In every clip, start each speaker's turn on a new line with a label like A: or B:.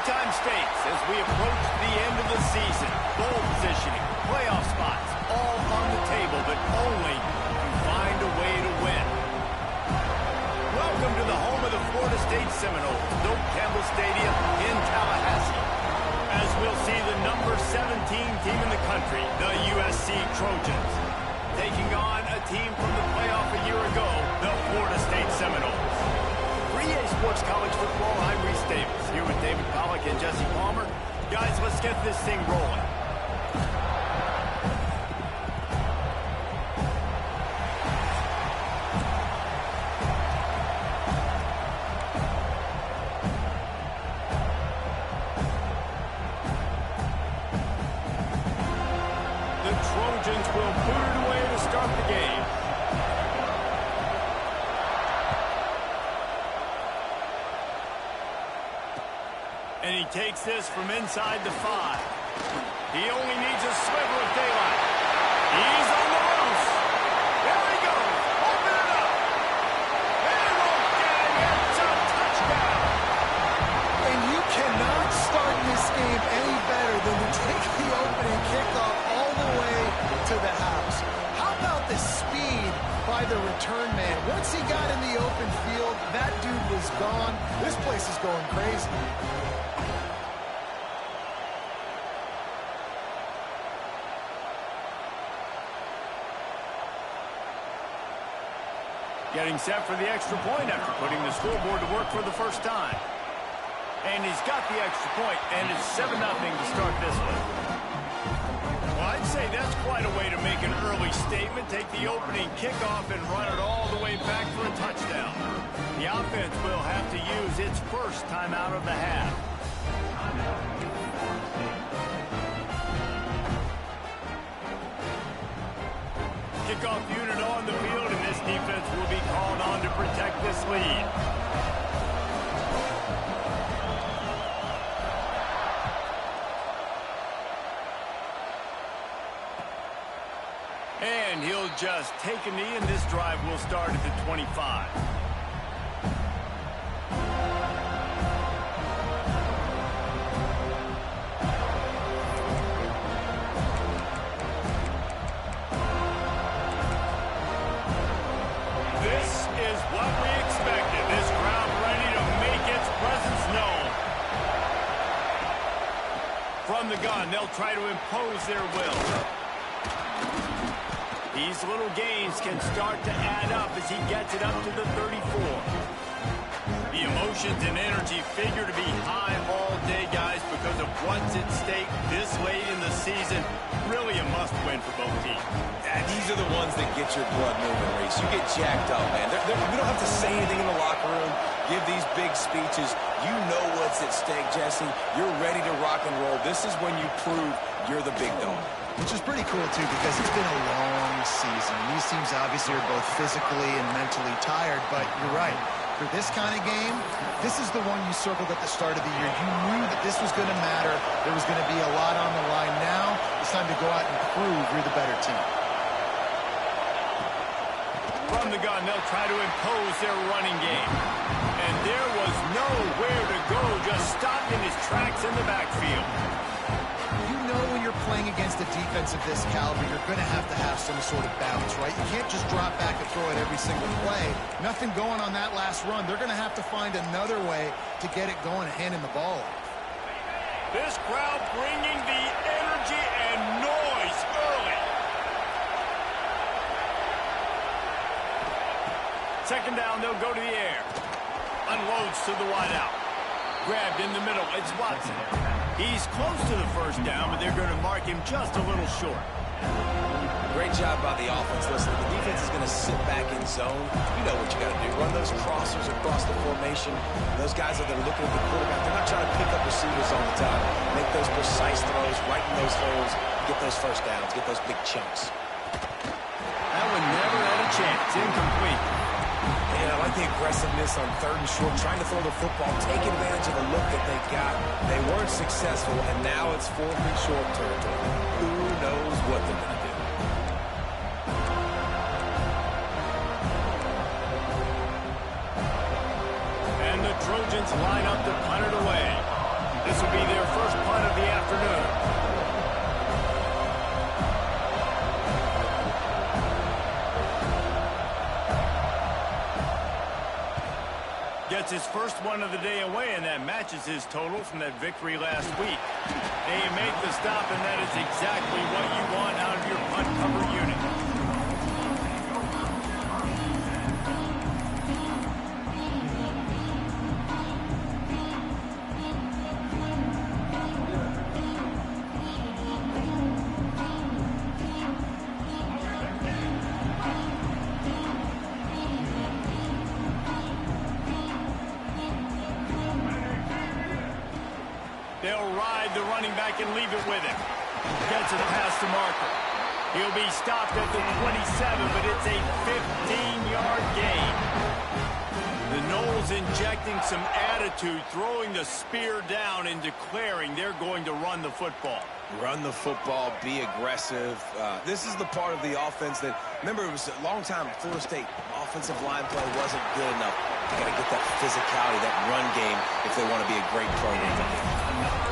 A: time stakes as we approach the end of the season. Bowl positioning, playoff spots, all on the table, but only to find a way to win. Welcome to the home of the Florida State Seminoles, Doak Campbell Stadium in Tallahassee. As we'll see the number 17 team in the country, the USC Trojans, taking on a team from the playoff a year ago, the Florida State Seminoles. 3A Sports College Football, I'm Reese Davis, here with David Pollack and Jesse Palmer. Guys, let's get this thing rolling. The Trojans will put it away to start the game. And he takes this from inside the 5. He only needs a sliver of daylight. He's on the loose. There he goes. Open it up. And he won't get it. It's a touchdown.
B: And you cannot start this game any better than to take the opening kickoff all the way to the house. How about the speed by the return man? Once he got in the open field, that dude was gone. This place is going crazy.
A: Getting set for the extra point after putting the scoreboard to work for the first time. And he's got the extra point, and it's 7-0 to start this one. Well, I'd say that's quite a way to make an early statement. Take the opening kickoff and run it all the way back for a touchdown. The offense will have to use its first timeout of the half. Kickoff unit on the field, and this defense will be called on to protect this lead. And he'll just take a knee, and this drive will start at the 25. From the gun, they'll try to impose their will. These little gains can start to add up as he gets it up to the 34. The emotions and energy figure to be high all day, guys, because of what's at stake this late in the season. Really a must-win for both teams.
C: Yeah, these are the ones that get your blood moving, Reese. You get jacked up, man. We don't have to say anything in the locker room, give these big speeches. You know what's at stake, Jesse. You're ready to rock and roll. This is when you prove you're the big dog.
B: Which is pretty cool, too, because it's been a long season. These teams obviously are both physically and mentally tired, but you're right. For this kind of game, this is the one you circled at the start of the year. You knew that this was going to matter. There was going to be a lot on the line. Now it's time to go out and prove you're the better team.
A: From the gun, they'll try to impose their running game. And there was nowhere to go, just stopped in his tracks in the backfield.
B: You know when you're playing against a defense of this caliber, you're going to have some sort of bounce, right? You can't just drop back and throw it every single play. Nothing going on that last run. They're going to have to find another way to get it going and handing the ball off.
A: This crowd bringing the energy and noise early. Second down, they'll go to the air. Unloads to the wideout. Grabbed in the middle. It's Watson. He's close to the first down, but they're going to mark him just a little short.
C: Great job by the offense. Listen, the defense is going to sit back in zone. You know what you got to do. Run those crossers across the formation. Those guys that are looking at the quarterback, they're not trying to pick up receivers all the time. Make those precise throws right in those holes. Get those first downs. Get those big chunks.
A: That one never had a chance. Incomplete.
C: And I like the aggressiveness on 3rd and short, trying to throw the football, take advantage of the look that they got. They weren't successful, and now it's 4th and short territory. Who knows what they're going to do? And the Trojans line up to punt it away.
A: This will be their first punt of the afternoon. Gets his first one of the day away, and that matches his total from that victory last week. They make the stop, and that is exactly what you want out of your punt cover unit. They'll ride the running back and leave it with him. Gets it past the marker. He'll be stopped at the 27, but it's a 15-yard gain. The Noles injecting some attitude, throwing the spear down and declaring they're going to run the football.
C: Run the football, be aggressive. This is the part of the offense that, remember, it was a long time Florida State offensive line play wasn't good enough. They got to get that physicality, that run game, if they want to be a great program.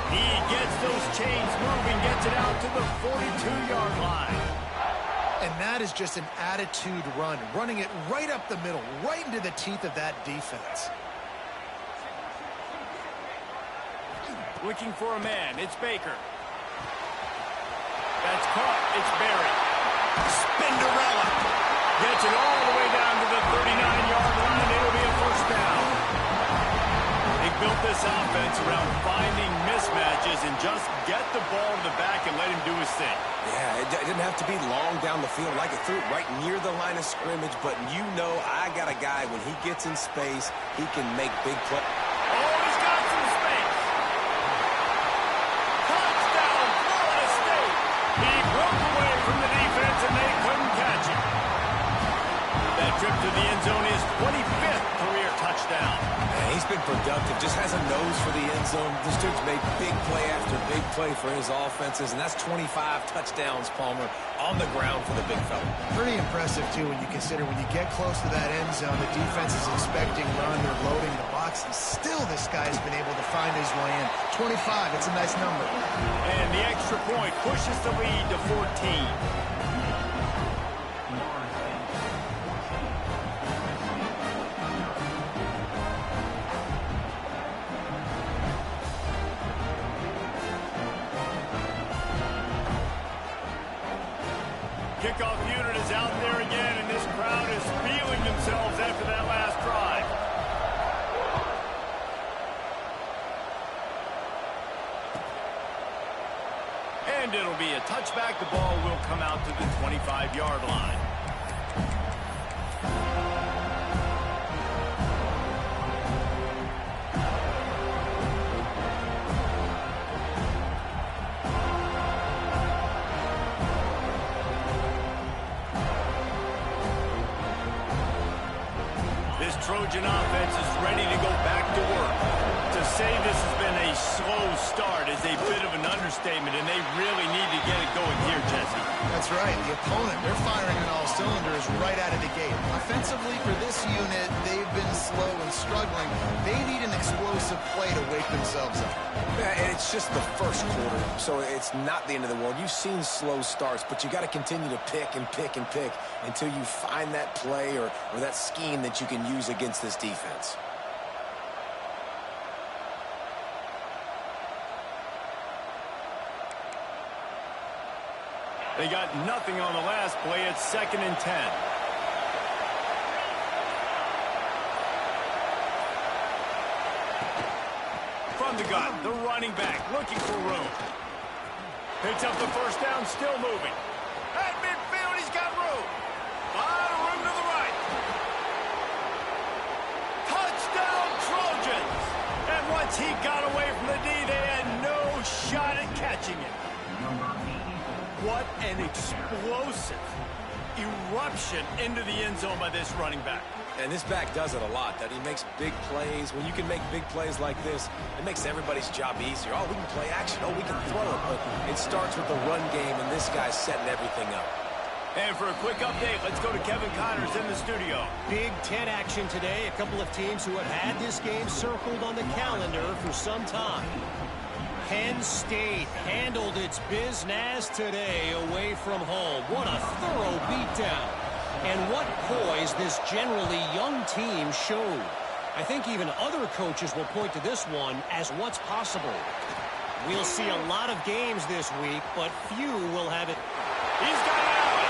A: He gets those chains moving, gets it out to the 42-yard line.
B: And that is just an attitude run, running it right up the middle, right into the teeth of that defense.
A: Looking for a man. It's Baker. That's caught. It's Barry. Spinderella. Gets it all the way down to the 39-yard line. It'll be a first down. They built this offense around finding mismatches and just get the ball to the back and let him do his thing.
C: Yeah, it didn't have to be long down the field. Like it threw it right near the line of scrimmage, but you know I got a guy, when he gets in space, he can make big plays.
A: Oh, he's got some space. Touchdown, Florida State. He broke away from the defense, and they couldn't catch him. That trip to the end zone is 25th career touchdown.
C: Man, he's been productive, just has a nose for the end zone. This dude's made big play after big play for his offenses, and that's 25 touchdowns, Palmer, on the ground for the big fella.
B: Pretty impressive, too, when you consider when you get close to that end zone, the defense is expecting run or loading the box, and still this guy's been able to find his way in. 25, it's a nice number.
A: And the extra point pushes the lead to 14. Kickoff unit is out there again, and this crowd is feeling themselves after that last drive. And it'll be a touchback. The ball will come out to the 25-yard line. Trojan offense is ready to go back to work. To say this has been a slow start is a bit of an understatement, and they really need to get it going here, Jesse.
B: That's right. The opponent, they're firing on all cylinders right out of the gate. Offensively, for this unit, they've been slow and struggling. They need an explosive play to wake themselves up.
C: Yeah, and it's just the first quarter, so it's not the end of the world. You've seen slow starts, but you got to continue to pick and pick and pick until you find that play or that scheme that you can use against this defense.
A: They got nothing on the last play. It's 2nd and 10. From the gun, the running back looking for room. Picks up the first down, still moving. At midfield, he's got room. A lot of room to the right. Touchdown, Trojans. And once he got away from the D, they had no shot at catching it. What an explosive eruption into the end zone by this running back.
C: And this back does it a lot, that he makes big plays. When you can make big plays like this, it makes everybody's job easier. Oh, we can play action. Oh, we can throw it. But it starts with the run game, and this guy's setting everything up.
A: And for a quick update, let's go to Kevin Connors in the studio.
D: Big Ten action today. A couple of teams who have had this game circled on the calendar for some time. Penn State handled its business today away from home. What a thorough beatdown. And what poise this generally young team showed. I think even other coaches will point to this one as what's possible. We'll see a lot of games this week, but few will have it.
A: He's got it out.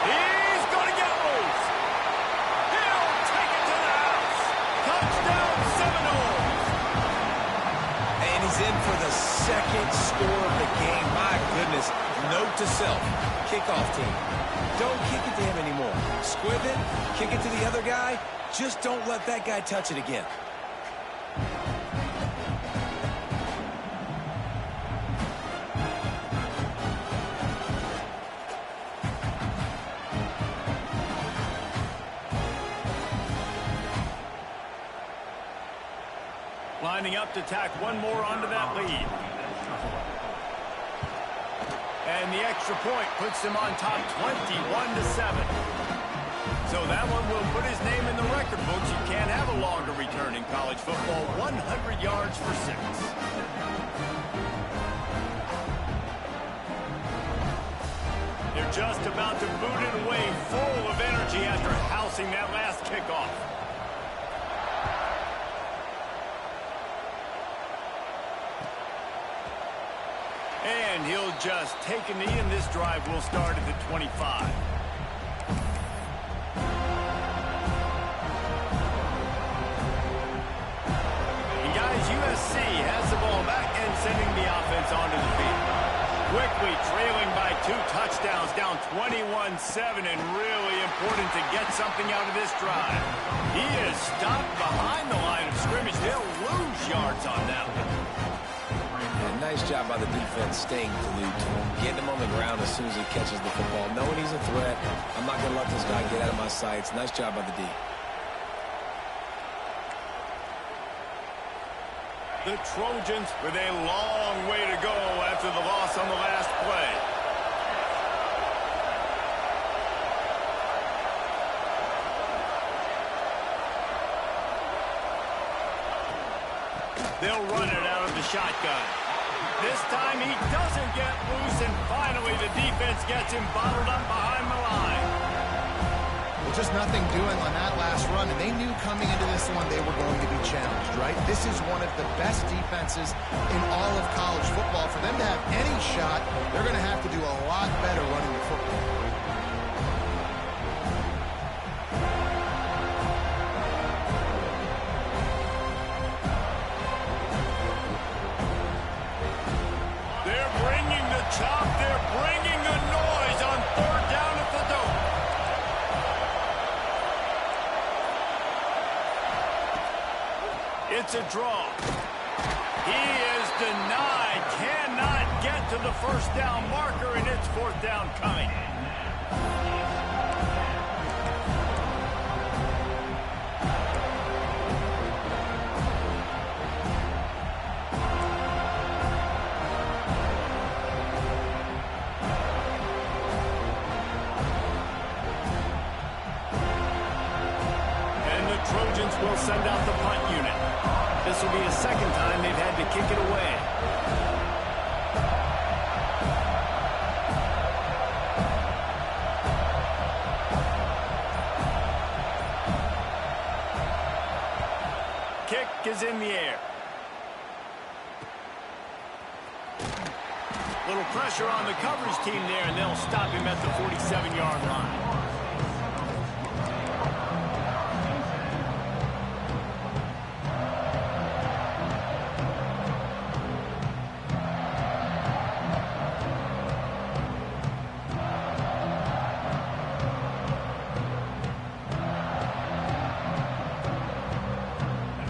A: He's going to get loose. He'll take it to the house. Touchdown Seminoles.
C: And he's in for the second score of the game. My goodness. Note to self. Kickoff team. Don't kick it to him anymore. Squiv it. Kick it to the other guy. Just don't let that guy touch it again.
A: Lining up to tack one more onto that lead. And the extra point puts him on top 21-7. So that one will put his name in the record books. You can't have a longer return in college football. 100 yards for 6. They're just about to boot it away, full of energy after housing that last kickoff. And he'll just take a knee, and this drive will start at the 25. USC has the ball back and sending the offense onto the field. Quickly trailing by 2 touchdowns, down 21-7, and really important to get something out of this drive. He is stopped behind the line of scrimmage. They'll lose yards on that one.
C: And nice job by the defense staying glued to him, getting him on the ground as soon as he catches the football, knowing he's a threat. I'm not going to let this guy get out of my sights. Nice job by the D.
A: The Trojans with a long way to go after the loss on the last play. They'll run it out of the shotgun. This time he doesn't get loose, and finally the defense gets him bottled up behind the line.
B: Well, just nothing doing on that last run, and they knew coming into this one they were going to be challenged, right? This is one of the best defenses in all of college football. For them to have any shot, they're going to have to do a lot better running the football.
A: They're bringing the chop. They're bringing the noise on 3rd down at the dope. It's a draw. He is denied. Cannot get to the 1st down marker, and it's 4th down coming. And the Trojans will send out the punt unit. This will be the 2nd time they've had to kick it away. Kick is in the air. Little pressure on the coverage team there, and they'll stop him at the 47-yard line.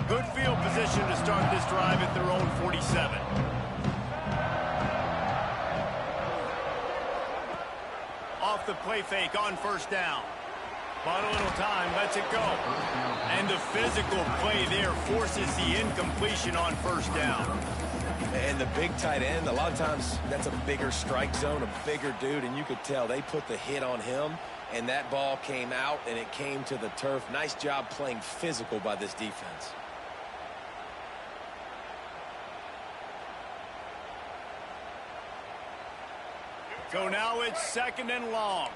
A: Good field position to start this drive at their own 47. Off the play fake on 1st down. Bought a little time, lets it go. And the physical play there forces the incompletion on 1st down.
C: And the big tight end, a lot of times that's a bigger strike zone, a bigger dude, and you could tell they put the hit on him, and that ball came out, and it came to the turf. Nice job playing physical by this defense.
A: So now it's 2nd and long.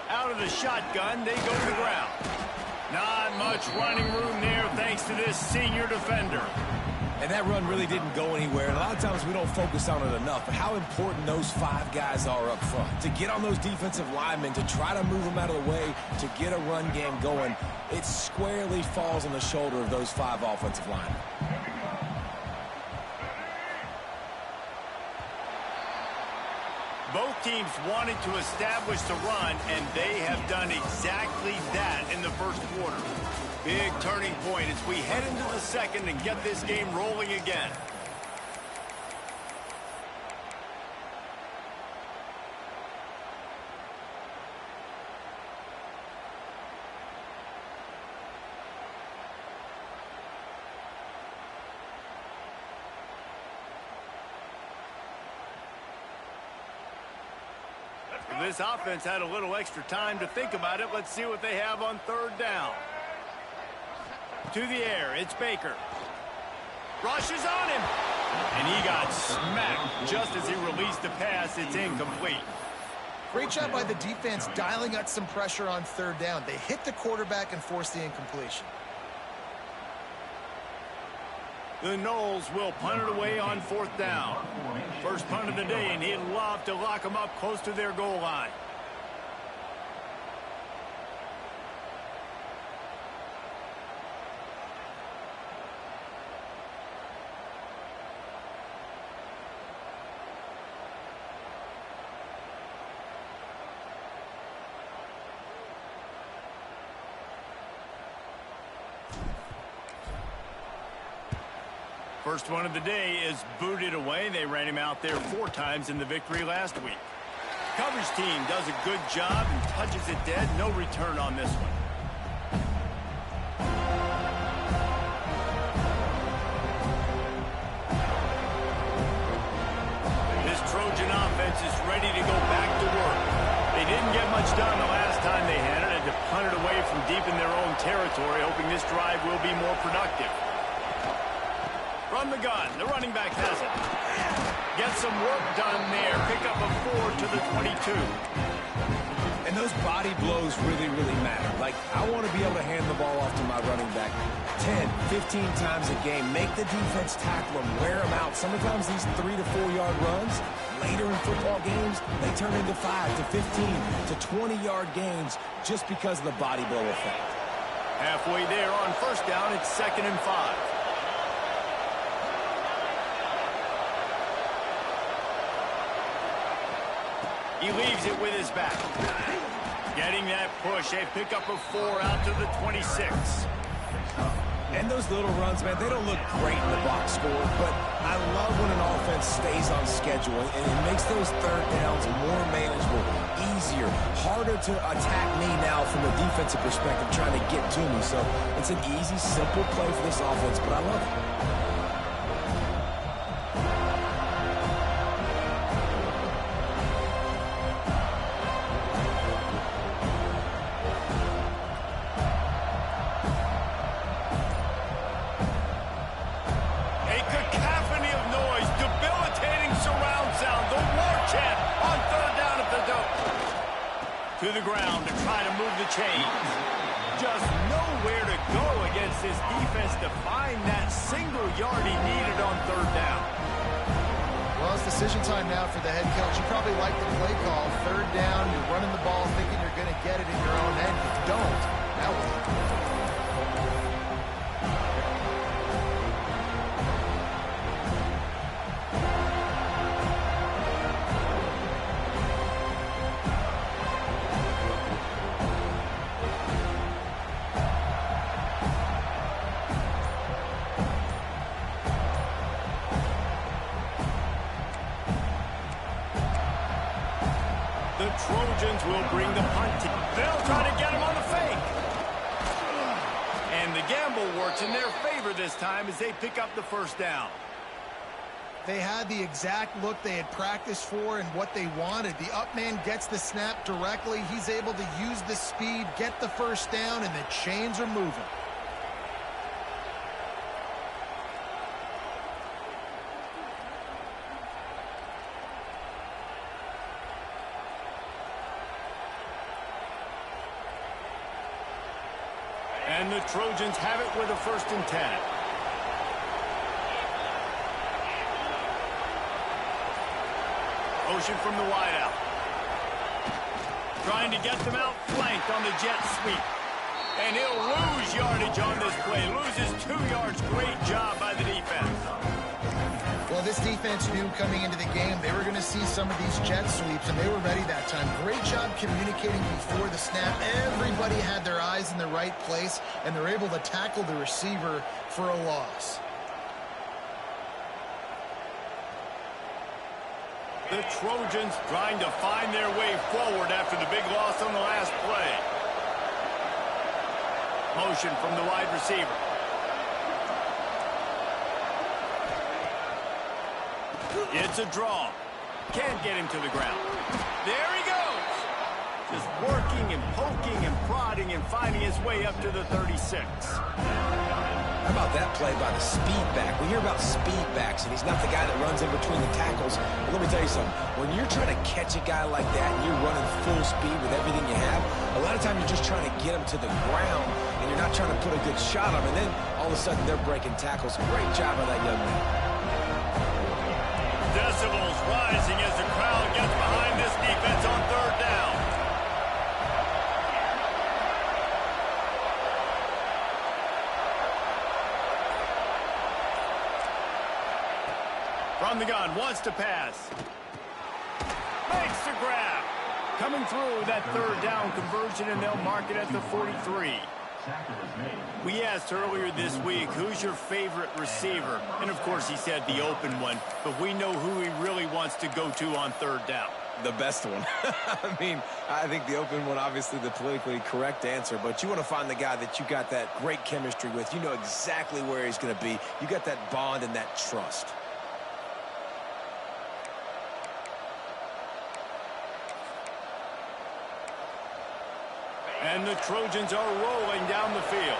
A: Out of the shotgun, they go to the ground. Not much running room there thanks to this senior defender.
C: And that run really didn't go anywhere. And a lot of times we don't focus on it enough, but how important those 5 guys are up front. To get on those defensive linemen, to try to move them out of the way, to get a run game going, it squarely falls on the shoulder of those 5 offensive linemen.
A: Both teams wanted to establish the run, and they have done exactly that in the first quarter. Big turning point as we head into the second and get this game rolling again. This offense had a little extra time to think about it. Let's see what they have on 3rd down. To the air, it's Baker. Rushes on him. And he got smacked just as he released the pass. It's incomplete.
B: Great job by the defense dialing up some pressure on 3rd down. They hit the quarterback and forced the incompletion.
A: The Noles will punt it away on 4th down. First punt of the day, and he'd love to lock them up close to their goal line. First one of the day is booted away. They ran him out there 4 times in the victory last week. Coverage team does a good job and touches it dead. No return on this one. This Trojan offense is ready to go back to work. They didn't get much done the last time they had it. Had to punt it away from deep in their own territory, hoping this drive will be more productive. From the gun, the running back has it. Get some work done there. Pick up a 4 to the 22.
C: And those body blows really, really matter. Like, I want to be able to hand the ball off to my running back 10, 15 times a game. Make the defense tackle them, wear them out. Sometimes these 3 to 4 yard runs, later in football games, they turn into 5 to 15 to 20-yard gains just because of the body blow effect.
A: Halfway there on 1st down, it's 2nd and 5. He leaves it with his back. Getting that push. They pick up a 4 out to the 26.
C: And those little runs, man, they don't look great in the box score, but I love when an offense stays on schedule, and it makes those 3rd downs more manageable, easier, harder to attack me now from a defensive perspective trying to get to me. So it's an easy, simple play for this offense, but I love it.
A: To the ground to try to move the chains. Just nowhere to go against this defense to find that single yard he needed on 3rd down.
B: Well, it's decision time now for the head coach. You probably like the play call. 3rd down, you're running the ball thinking you're going to get it in your own end. You don't. Now what?
A: The Trojans will bring the punt team. They'll try to get him on the fake. And the gamble works in their favor this time as they pick up the 1st down.
B: They had the exact look they had practiced for and what they wanted. The up man gets the snap directly. He's able to use the speed, get the 1st down, and the chains are moving.
A: And the Trojans have it with a 1st and 10. Motion from the wideout. Trying to get them out flanked on the jet sweep. And he'll lose yardage on this play. Loses 2 yards. Great job by the defense.
B: Well, this defense knew coming into the game they were going to see some of these jet sweeps, and they were ready that time. Great job communicating before the snap. Everybody had their eyes in the right place, and they're able to tackle the receiver for a loss.
A: The Trojans trying to find their way forward after the big loss on the last play. Motion from the wide receiver. It's a draw. Can't get him to the ground. There he goes. Just working and poking and prodding and finding his way up to the 36.
C: How about that play by the speed back? We hear about speed backs, and he's not the guy that runs in between the tackles. But let me tell you something. When you're trying to catch a guy like that and you're running full speed with everything you have, a lot of times you're just trying to get him to the ground, and you're not trying to put a good shot on him. And then all of a sudden they're breaking tackles. Great job by that young man.
A: Decibels rising as the crowd gets behind this defense on 3rd down. From the gun, wants to pass. Makes the grab. Coming through that 3rd down conversion, and they'll mark it at the 43. We asked earlier this week, who's your favorite receiver? And, of course, he said the open one. But we know who he really wants to go to on 3rd down.
C: The best one. I mean, I think the open one, obviously the politically correct answer, but you want to find the guy that you got that great chemistry with. You know exactly where he's going to be. You got that bond and that trust.
A: And the Trojans are rolling down the field.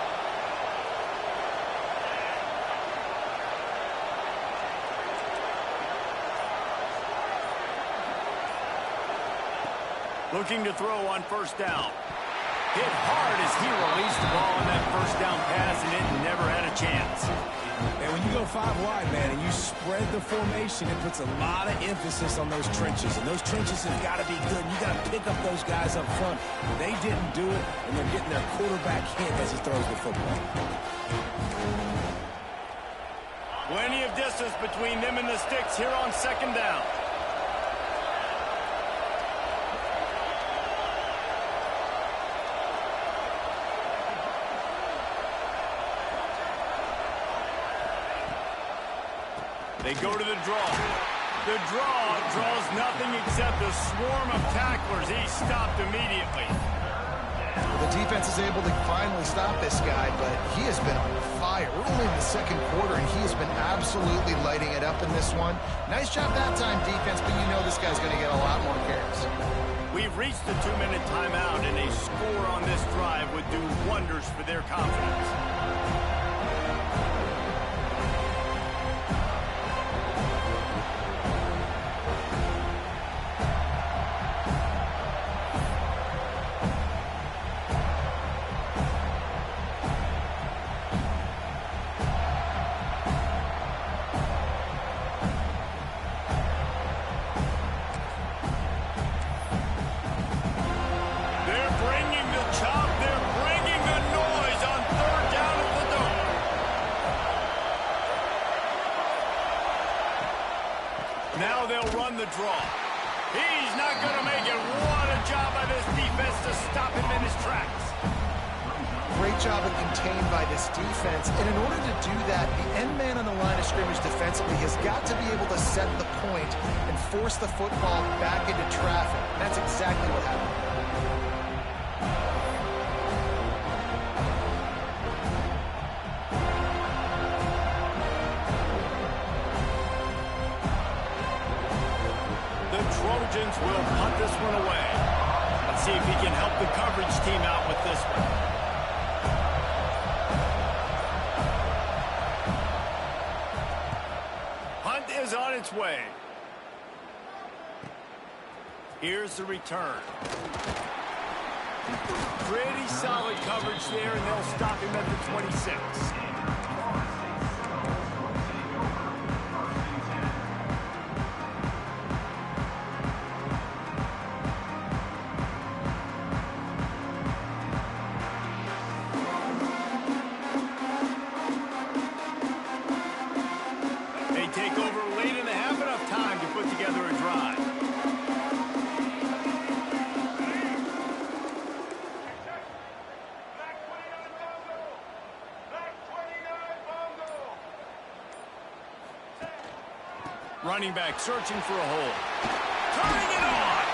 A: Looking to throw on 1st down. Hit hard as he released the ball on that 1st down pass, and it never had a chance.
C: And when you go 5 wide, man, and you spread the formation, it puts a lot of emphasis on those trenches. And those trenches have got to be good. You got to pick up those guys up front. They didn't do it, and they're getting their quarterback hit as he throws the football.
A: Plenty of distance between them and the sticks here on 2nd down. They go to the draw. The draw draws nothing except a swarm of tacklers. He's stopped immediately.
B: Well, the defense is able to finally stop this guy, but he has been on fire. We're only in the 2nd quarter, and he has been absolutely lighting it up in this one. Nice job that time, defense, but you know this guy's going to get a lot more carries.
A: We've reached the 2-minute timeout, and a score on this drive would do wonders for their confidence. Now they'll run the draw. He's not going to make it. What a job by this defense to stop him in his tracks.
B: Great job of contained by this defense. And in order to do that, the end man on the line of scrimmage defensively has got to be able to set the point and force the football back into traffic. That's exactly what happened.
A: Trojans will punt this one away. Let's see if he can help the coverage team out with this one. Punt is on its way. Here's the return. Pretty solid coverage there, and they'll stop him at the 26. They take over late and they have enough time to put together a drive. Running back searching for a hole. Turning it on!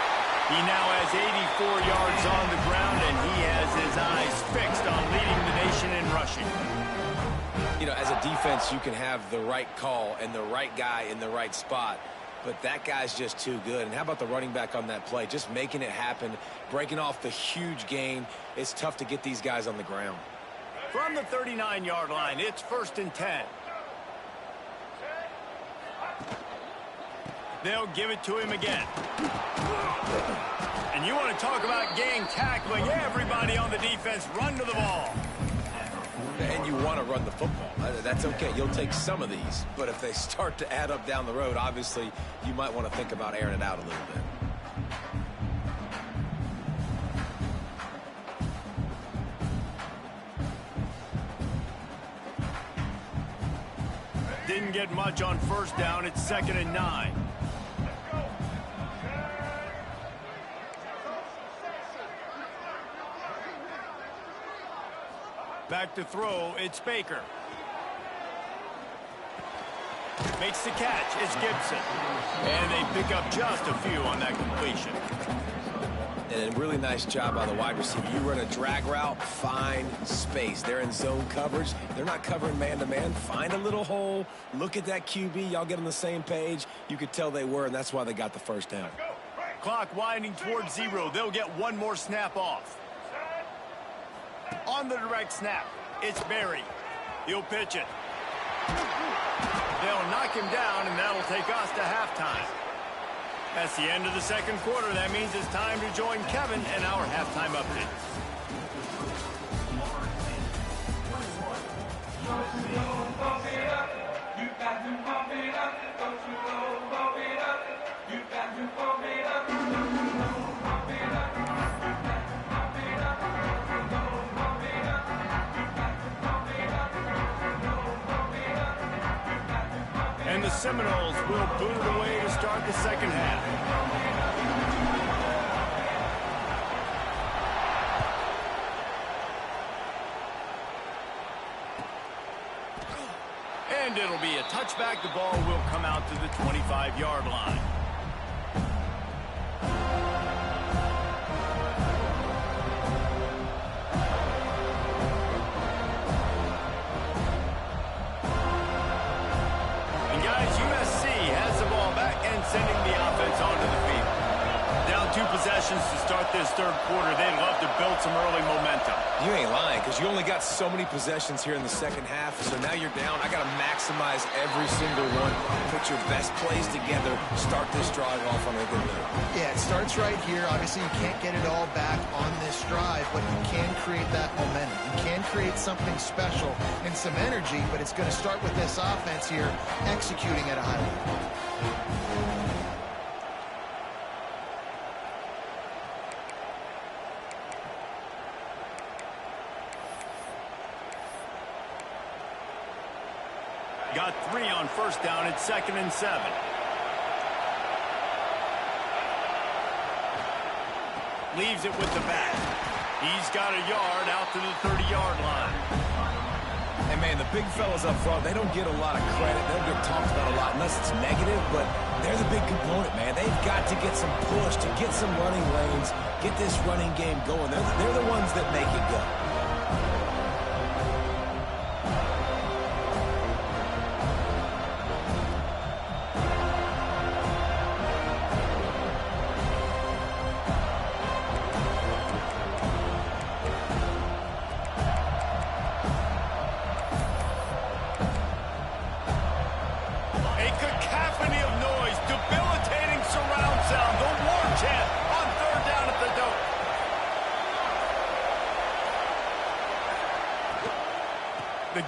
A: He now has 84 yards on the ground, and he has his eyes fixed on leading the nation in rushing.
C: You know, as a defense, you can have the right call and the right guy in the right spot, but that guy's just too good. And how about the running back on that play? Just making it happen, breaking off the huge gain. It's tough to get these guys on the ground.
A: From the 39-yard line, it's 1st and 10. They'll give it to him again. And you want to talk about gang tackling. Everybody on the defense run to the ball.
C: And you want to run the football. That's okay. You'll take some of these. But if they start to add up down the road, obviously, you might want to think about airing it out a little bit.
A: Didn't get much on 1st down. It's 2nd and 9. Back to throw, it's Baker. Makes the catch, it's Gibson. And they pick up just a few on that completion.
C: And a really nice job by the wide receiver. You run a drag route, find space. They're in zone coverage. They're not covering man-to-man. Find a little hole. Look at that QB. Y'all get on the same page. You could tell they were, and that's why they got the 1st down.
A: Clock winding towards 0. They'll get one more snap off. On the direct snap, it's Berry. He'll pitch it. They'll knock him down, and that'll take us to halftime. That's the end of the 2nd quarter. That means it's time to join Kevin and our halftime updates. And the Seminoles will boot it away to start the 2nd half. And it'll be a touchback. The ball will come out to the 25-yard line. USC has the ball back and sending the offense onto the field. Down 2 possessions to start this 3rd quarter. They'd love to build some early momentum.
C: You ain't lying, because you only got so many possessions here in the 2nd half, so now you're down. I got to maximize every single one. Put your best plays together. Start this drive off on a good note.
B: Yeah, it starts right here. Obviously, you can't get it all back on this drive, but you can create that momentum. You can create something special and some energy, but it's going to start with this offense here executing at a high level.
A: Got 3 on 1st down. It's 2nd and 7. Leaves it with the back. He's got a yard out to the 30-yard line.
C: And, man, the big fellas up front, they don't get a lot of credit. They don't get talked about a lot unless it's negative, but they're the big component, man. They've got to get some push, to get some running lanes, get this running game going. They're the ones that make it go.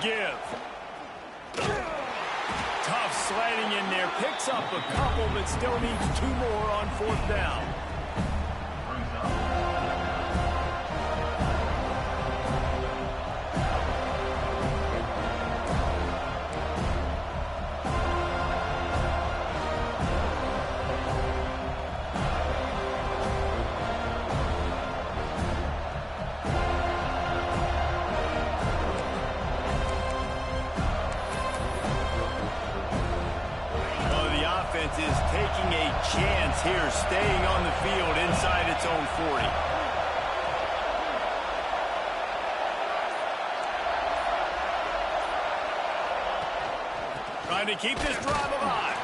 A: give. Tough sliding in there. Picks up a couple, but still needs 2 more on 4th down. Is taking a chance here, staying on the field inside its own 40. Trying to keep this drive alive.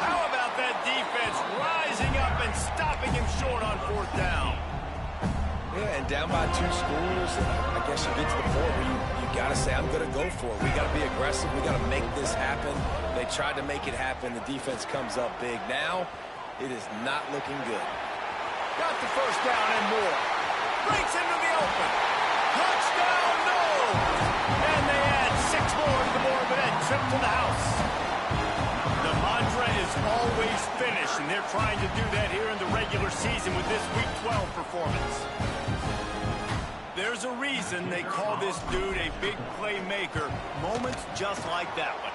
A: How about that defense rising up and stopping him short on 4th down?
C: Yeah, and down by 2 scores, I guess you get to the point where you got to say, I'm going to go for it. We got to be aggressive. We got to make this happen. They tried to make it happen. The defense comes up big. Now, it is not looking good.
A: Got the 1st down and more. Breaks into the open. Touchdown, no! And they add 6 more to the board with that trip to the house. The mantra is always finish, and they're trying to do that here in the regular season with this Week 12 performance. There's a reason they call this dude a big playmaker. Moments just like that one.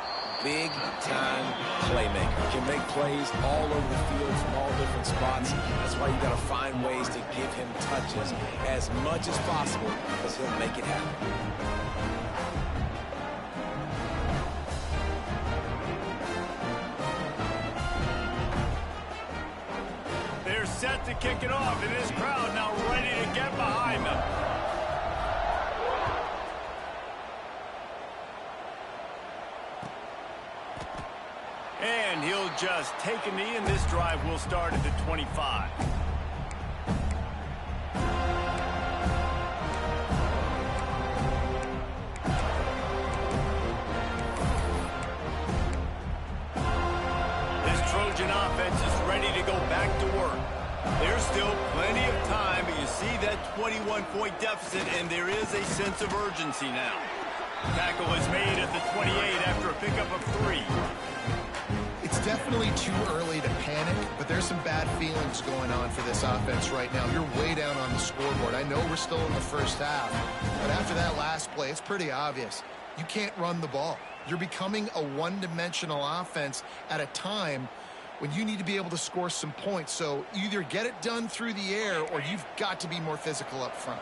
C: Big-time playmaker. Can make plays all over the field from all different spots. That's why you got to find ways to give him touches as much as possible because he'll make it happen.
A: They're set to kick it off, and this crowd now ready to get behind them. And he'll just take a knee, and this drive will start at the 25. This Trojan offense is ready to go back to work. There's still plenty of time, but you see that 21-point deficit, and there is a sense of urgency now. Tackle is made at the 28 after a pickup of 3.
B: It's definitely too early to panic, but there's some bad feelings going on for this offense right now. You're way down on the scoreboard. I know we're still in the 1st half, but after that last play, it's pretty obvious. You can't run the ball. You're becoming a one-dimensional offense at a time when you need to be able to score some points. So either get it done through the air or you've got to be more physical up front.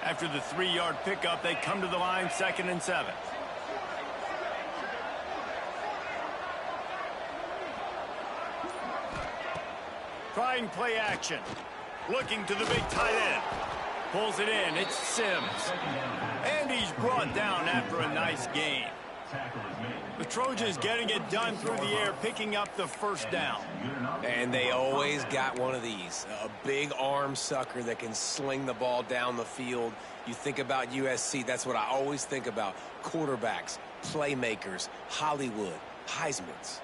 A: After the 3-yard pickup, they come to the line 2nd and 7. Trying play action. Looking to the big tight end. Pulls it in. It's Sims. And he's brought down after a nice gain. The Trojans getting it done through the air, picking up the 1st down.
C: And they always got one of these. A big arm sucker that can sling the ball down the field. You think about USC, that's what I always think about. Quarterbacks, playmakers, Hollywood, Heismans.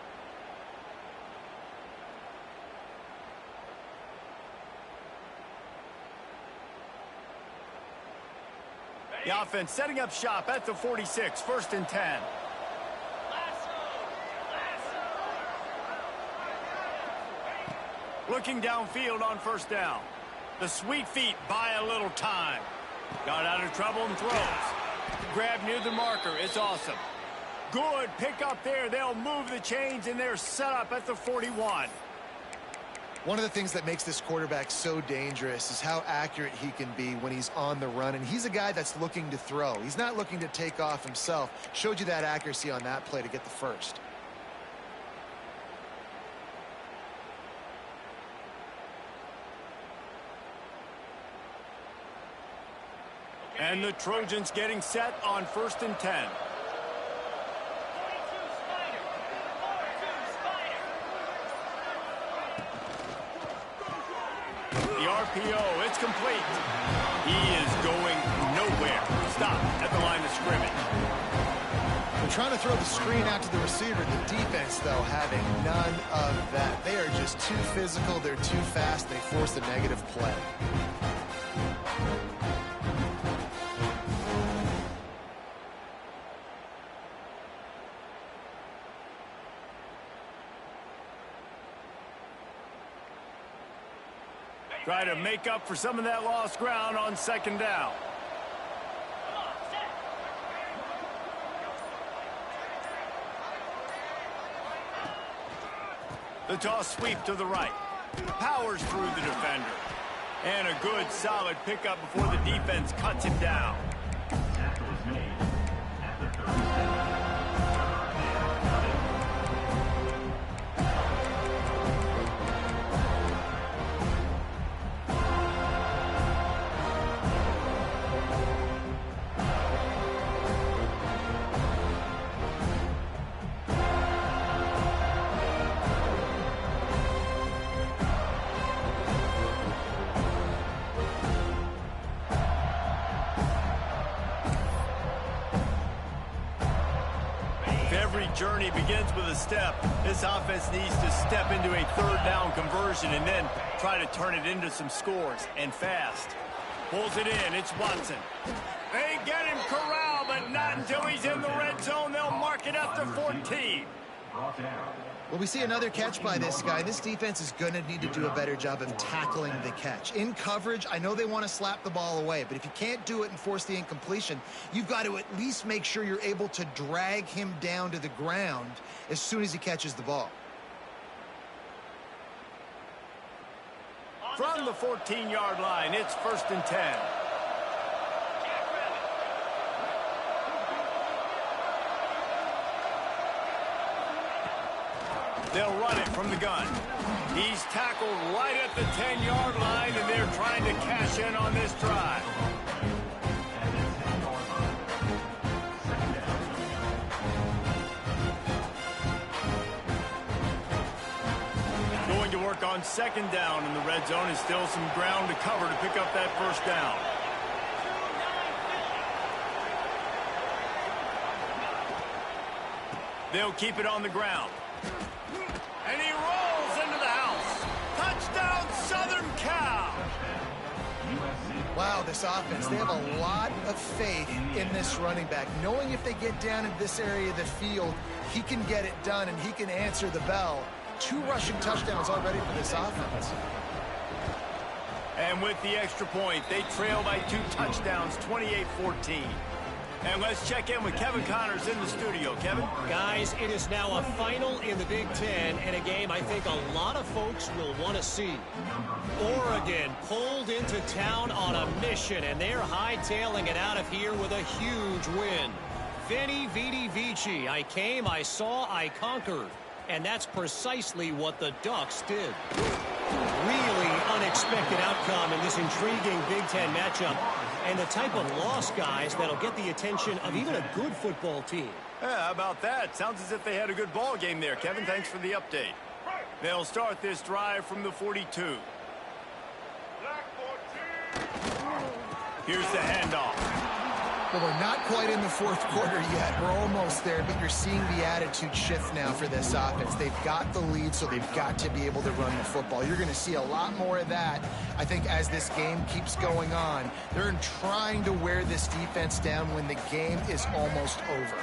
A: The offense setting up shop at the 46, 1st and 10. Looking downfield on 1st down. The sweet feet buy a little time. Got out of trouble and throws. Grab near the marker. It's awesome. Good pick up there. They'll move the chains, and they're set up at the 41.
B: One of the things that makes this quarterback so dangerous is how accurate he can be when he's on the run. And he's a guy that's looking to throw. He's not looking to take off himself. Showed you that accuracy on that play to get the 1st.
A: And the Trojans getting set on 1st and 10. The RPO, it's complete. He is going nowhere. Stop at the line of scrimmage.
B: They're trying to throw the screen out to the receiver. The defense, though, having none of that. They are just too physical. They're too fast. They force a negative play.
A: Try to make up for some of that lost ground on second down. The toss sweep to the right. Powers through the defender. And a good, solid pickup before the defense cuts him down. Every journey begins with a step. This offense needs to step into a third down conversion and then try to turn it into some scores, and fast. Pulls it in. It's Watson. They get him corralled, but not until he's in the red zone. They'll mark it up to 14.
B: Well, we see another catch by this guy. This defense is going to need to do a better job of tackling the catch. In coverage, I know they want to slap the ball away, but if you can't do it and force the incompletion, you've got to at least make sure you're able to drag him down to the ground as soon as he catches the ball.
A: From the 14-yard line, it's 1st and 10. They'll run it from the gun. He's tackled right at the 10-yard line, and they're trying to cash in on this drive. Going to work on second down in the red zone. Is still some ground to cover to pick up that first down. They'll keep it on the ground. And he rolls into the house. Touchdown, Southern Cal.
B: Wow, this offense, they have a lot of faith in this running back. Knowing if they get down in this area of the field, he can get it done and he can answer the bell. 2 rushing touchdowns already for this offense.
A: And with the extra point, they trail by 2 touchdowns, 28-14. And let's check in with Kevin Connors in the studio. Kevin?
D: Guys, it is now a final in the Big Ten, and a game I think a lot of folks will want to see. Oregon pulled into town on a mission, and they're hightailing it out of here with a huge win. Veni, Vidi, Vici. I came, I saw, I conquered. And that's precisely what the Ducks did. Really unexpected outcome in this intriguing Big Ten matchup. And the type of loss, guys, that'll get the attention of even a good football team.
A: Yeah, how about that? Sounds as if they had a good ball game there, Kevin. Thanks for the update. They'll start this drive from the 42. Here's the handoff.
B: Well, we're not quite in the 4th quarter yet. We're almost there, but you're seeing the attitude shift now for this offense. They've got the lead, so they've got to be able to run the football. You're going to see a lot more of that, I think, as this game keeps going on. They're trying to wear this defense down when the game is almost over.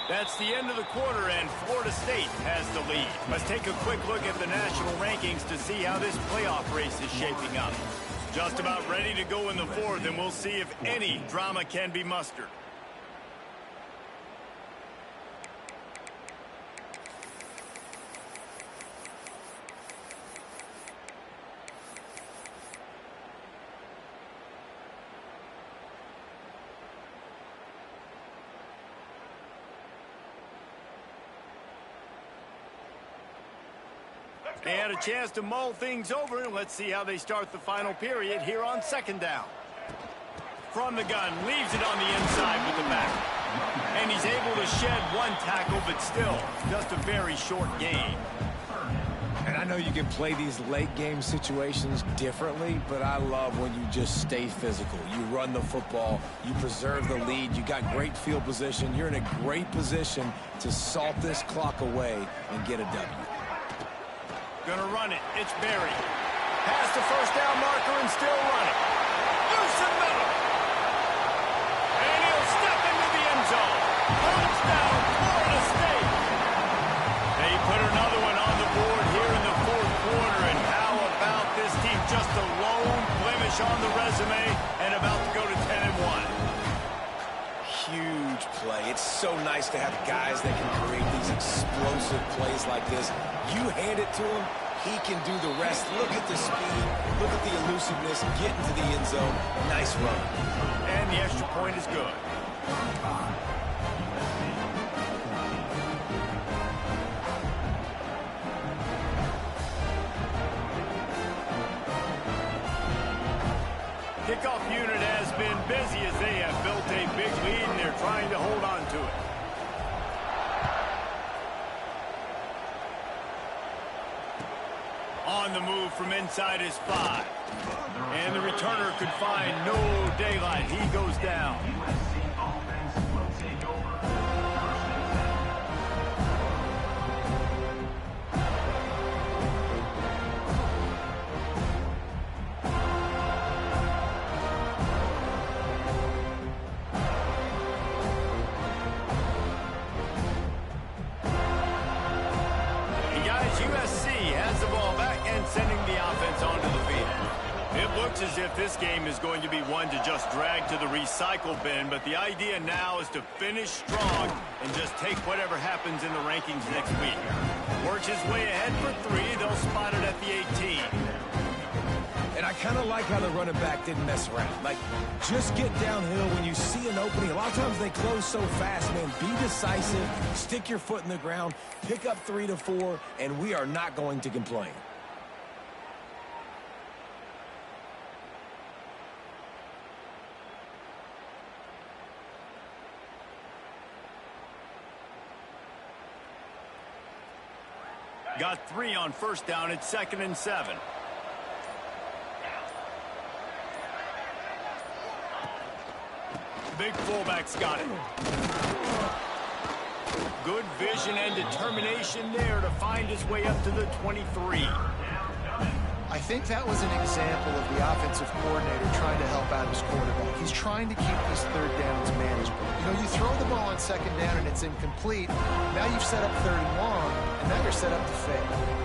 A: That's the end of the quarter, and Florida State has the lead. Let's take a quick look at the national rankings to see how this playoff race is shaping up. Just about ready to go in the 4th, and we'll see if any drama can be mustered. They had a chance to mull things over, and let's see how they start the final period here on second down. From the gun, leaves it on the inside with the back. And he's able to shed 1 tackle, but still just a very short gain.
C: And I know you can play these late game situations differently, but I love when you just stay physical. You run the football, you preserve the lead, you got great field position. You're in a great position to salt this clock away and get a W.
A: Gonna run it. It's Berry. Past the first down marker and still running. Loose in middle. zone. Touchdown, Florida State. They put another one on the board here in the fourth quarter. And how about this team? Just a lone blemish on the resume and about to go to 10-1.
C: Huge play. It's so nice to have guys that can create these explosive plays like this. You hand it to him, he can do the rest. Look at the speed. Look at the elusiveness. Get into the end zone. Nice run.
A: And the extra point is good. Kickoff unit has been busy as they have built a big lead and they're trying to hold on to it. On the move from inside his 5. And the returner could find no daylight. He goes down. USC has the ball back and sending the offense onto the field. It looks as if this game is going to be one to just drag to the recycle bin, but the idea now is to finish strong and just take whatever happens in the rankings next week. Works his way ahead for 3. They'll spot it at the 18.
C: And I kind of like how the running back didn't mess around. Like, just get downhill when you see an opening. A lot of times they close so fast, man. Be decisive, stick your foot in the ground, pick up 3 to 4, and we are not going to complain.
A: Got 3 on first down. It's 2nd and 7. Big fullback's got it. Good vision and determination there to find his way up to the 23.
B: I think that was an example of the offensive coordinator trying to help out his quarterback. He's trying to keep his third downs manageable. You know, you throw the ball on 2nd down and it's incomplete. Now you've set up 3rd and long, and now you're set up to fail.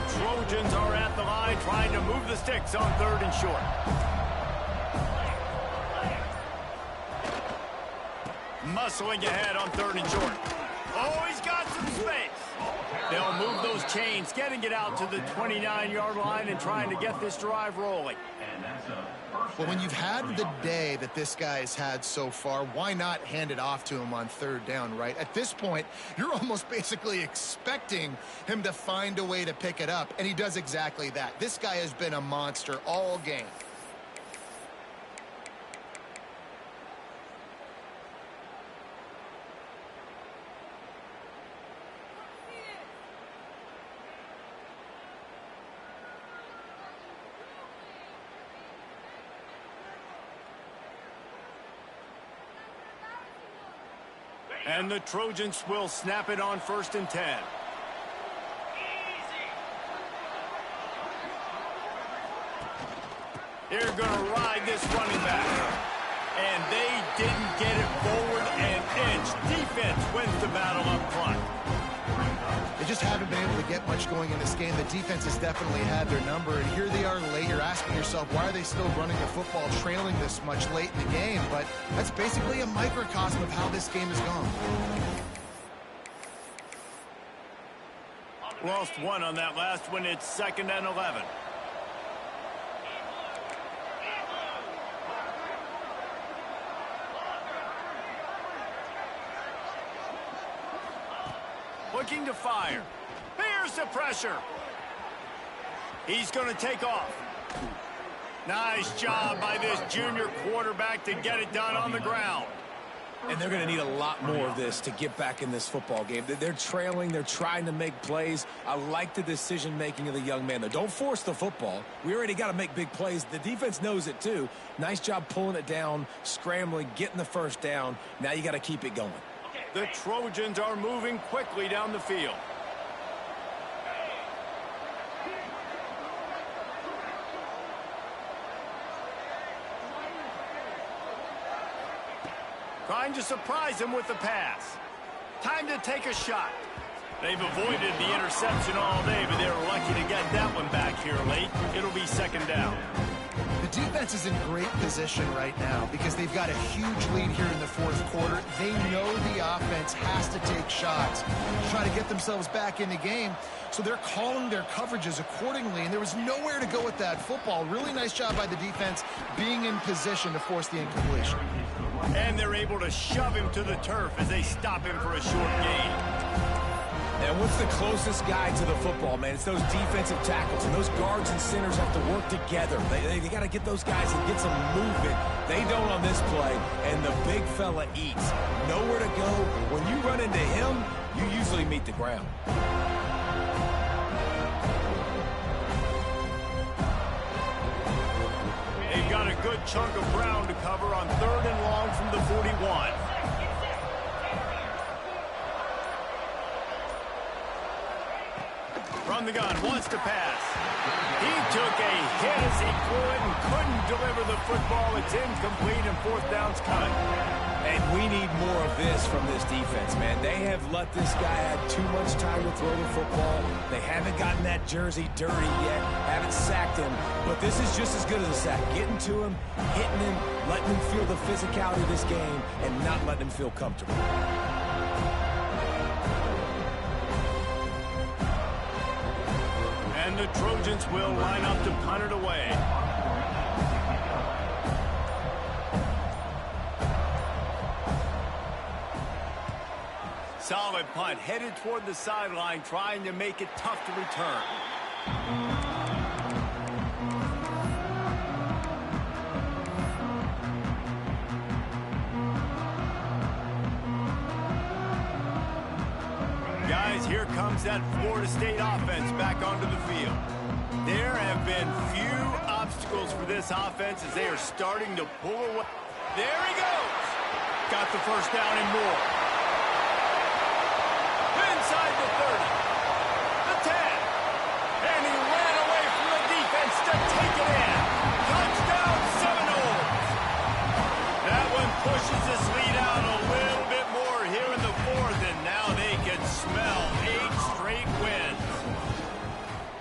A: Trojans are at the line trying to move the sticks on 3rd and short. Muscling ahead on 3rd and short. Oh, he's got some space. They'll move those chains, getting it out to the 29-yard line and trying to get this drive rolling.
B: Well, when you've had the day that this guy has had so far, why not hand it off to him on 3rd down, right? At this point, you're almost basically expecting him to find a way to pick it up, and he does exactly that. This guy has been a monster all game.
A: And the Trojans will snap it on 1st and 10. They're going to ride this running back. And they didn't get it forward an inch. Defense wins the battle up front.
B: They just haven't been able to get much going in this game. The defense has definitely had their number, and here they are late. You're asking yourself, why are they still running the football, trailing this much late in the game? But that's basically a microcosm of how this game has gone.
A: Lost 1 on that last one. It's 2nd and 11. Looking to fire. Here's the pressure. He's going to take off. Nice job by this junior quarterback to get it done on the ground.
C: And they're going to need a lot more of this to get back in this football game. They're trailing. They're trying to make plays. I like the decision-making of the young man, though. Don't force the football. We already got to make big plays. The defense knows it, too. Nice job pulling it down, scrambling, getting the first down. Now you got to keep it going.
A: The Trojans are moving quickly down the field. Trying to surprise him with the pass. Time to take a shot. They've avoided the interception all day, but they're lucky to get that one back here late. It'll be second down.
B: The defense is in great position right now because they've got a huge lead here in the fourth quarter. They know the offense has to take shots to try to get themselves back in the game, so they're calling their coverages accordingly, and there was nowhere to go with that football. Really nice job by the defense being in position to force the incompletion.
A: And they're able to shove him to the turf as they stop him for a short gain.
C: And what's the closest guy to the football, man? It's those defensive tackles, and those guards and centers have to work together. They got to get those guys and get some movement. They don't on this play, and the big fella eats. Nowhere to go. When you run into him, you usually meet the ground.
A: They've got a good chunk of ground to cover on 3rd and long from the 41. From the gun, wants to pass. He took a hit as he threw it and couldn't deliver the football. It's incomplete and 4th down's cut.
C: And we need more of this from this defense, man. They have let this guy have too much time to throw the football. They haven't gotten that jersey dirty yet, haven't sacked him. But this is just as good as a sack. Getting to him, hitting him, letting him feel the physicality of this game, and not letting him feel comfortable.
A: And the Trojans will line up to punt it away. Solid punt, headed toward the sideline, trying to make it tough to return. Guys, here comes that Florida State offense back onto the field. There have been few obstacles for this offense as they are starting to pull away. There he goes. Got the first down and more. Inside the 30. The 10. And he ran away from the defense to take it in. Touchdown Seminoles. That one pushes this lead out a little bit more here in the 4th, and now they can smell 8 straight wins.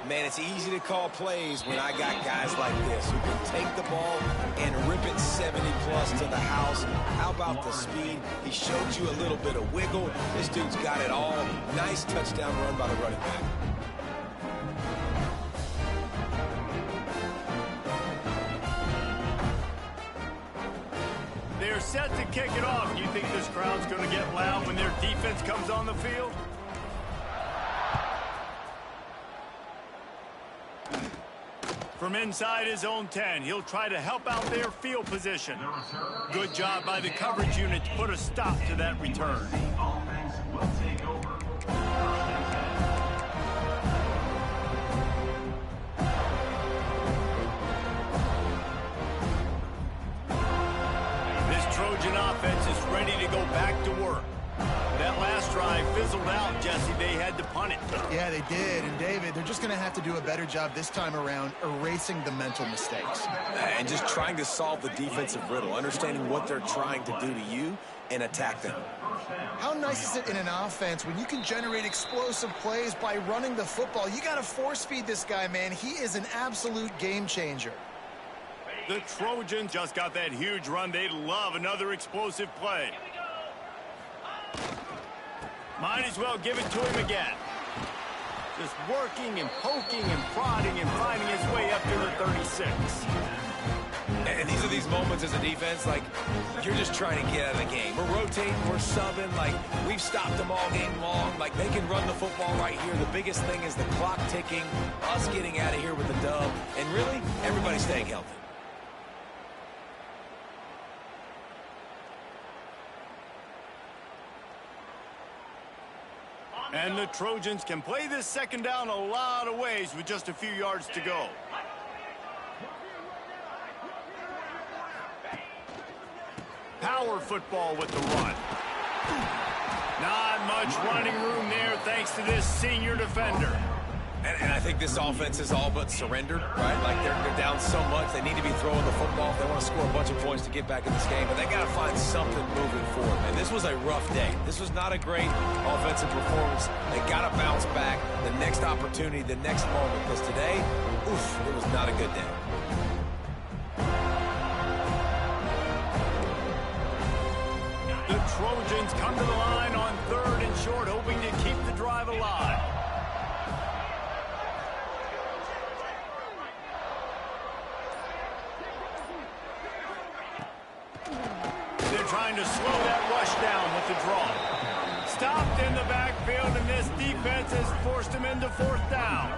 C: Man, it's easy to call plays when I got guys like this who can take the ball and rip it 70-plus to the house. How about the speed? He showed you a little bit of wiggle. This dude's got it all. Nice touchdown run by the running back.
A: They're set to kick it off. You think this crowd's going to get loud when their defense comes on the field? From inside his own 10, he'll try to help out their field position. Good job by the coverage unit to put a stop to that return. This Trojan offense is ready to go back to work. That last drive fizzled out, Jesse. They had to punt it.
B: Yeah, they did. And, David, they're just going to have to do a better job this time around erasing the mental mistakes.
C: And just trying to solve the defensive riddle, understanding what they're trying to do to you and attack them.
B: How nice is it in an offense when you can generate explosive plays by running the football? You got to force feed this guy, man. He is an absolute game changer.
A: The Trojans just got that huge run. They love another explosive play. Might as well give it to him again. Just working and poking and prodding and finding his way up to the 36.
C: And these are these moments as a defense, like, you're just trying to get out of the game. We're rotating, we're subbing, like, we've stopped them all game long. Like, they can run the football right here. The biggest thing is the clock ticking, us getting out of here with the dub, and really, everybody staying healthy.
A: And the Trojans can play this second down a lot of ways with just a few yards to go. Power football with the run. Not much running room there thanks to this senior defender.
C: And I think this offense is all but surrendered, right? Like they're down so much, they need to be throwing the football if they want to score a bunch of points to get back in this game. But they got to find something moving forward. And this was a rough day. This was not a great offensive performance. They got to bounce back the next opportunity, the next moment. Because today, oof, it was not a good day.
A: The Trojans come to the line on 3rd and short, hoping to keep the drive alive. Trying to slow that rush down with the draw. Stopped in the backfield, and this defense has forced him into 4th down.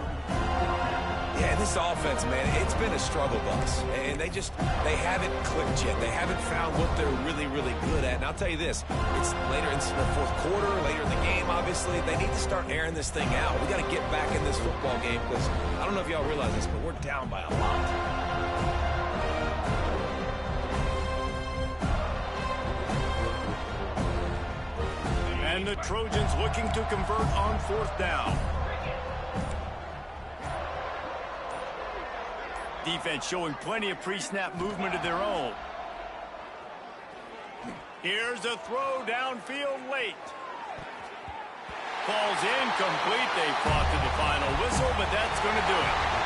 C: Yeah, this offense, man, it's been a struggle bus. And they haven't clicked yet. They haven't found what they're really, really good at. And I'll tell you this, it's later in the 4th quarter, later in the game, obviously. They need to start airing this thing out. We got to get back in this football game because I don't know if y'all realize this, but we're down by a lot.
A: And the Trojans looking to convert on 4th down. Defense showing plenty of pre-snap movement of their own. Here's a throw downfield late. Falls incomplete. They fought to the final whistle, but that's going to do it.